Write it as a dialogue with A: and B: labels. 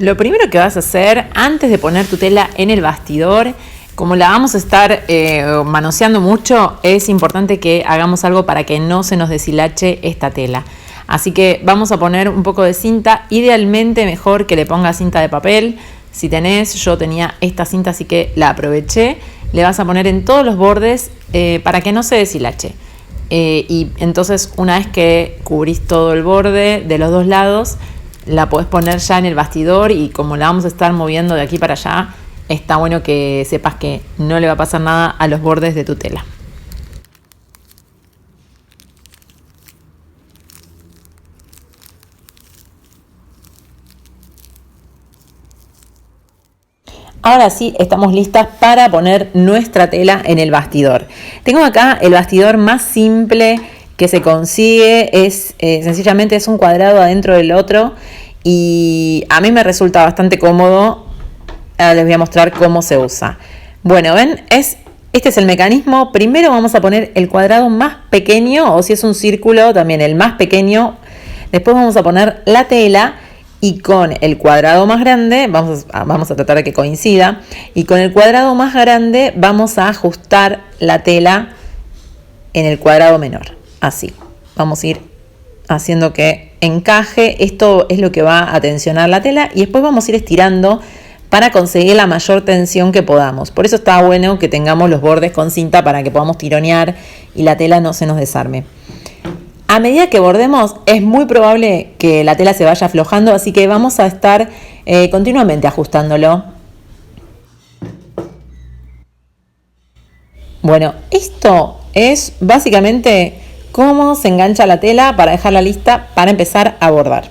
A: Lo primero que vas a hacer antes de poner tu tela en el bastidor, como la vamos a estar manoseando mucho, es importante que hagamos algo para que no se nos deshilache esta tela. Así que vamos a poner un poco de cinta, idealmente mejor que le pongas cinta de papel. Si tenés, yo tenía esta cinta así que la aproveché. Le vas a poner en todos los bordes para que no se deshilache. Y entonces una vez que cubrís todo el borde de los dos lados, la podés poner ya en el bastidor y como la vamos a estar moviendo de aquí para allá, está bueno que sepas que no le va a pasar nada a los bordes de tu tela. Ahora sí, estamos listas para poner nuestra tela en el bastidor. Tengo acá el bastidor más simple que se consigue, sencillamente es un cuadrado adentro del otro y a mí me resulta bastante cómodo. Ahora les voy a mostrar cómo se usa. Bueno, ven, este es el mecanismo. Primero vamos a poner el cuadrado más pequeño, o si es un círculo, también el más pequeño. Después vamos a poner la tela y con el cuadrado más grande, vamos a tratar de que coincida, y con el cuadrado más grande vamos a ajustar la tela en el cuadrado menor. Así, vamos a ir haciendo que encaje. Esto es lo que va a tensionar la tela y después vamos a ir estirando para conseguir la mayor tensión que podamos. Por eso está bueno que tengamos los bordes con cinta para que podamos tironear y la tela no se nos desarme. A medida que bordemos es muy probable que la tela se vaya aflojando, así que vamos a estar continuamente ajustándolo. Bueno, esto es básicamente cómo se engancha la tela para dejarla lista para empezar a bordar.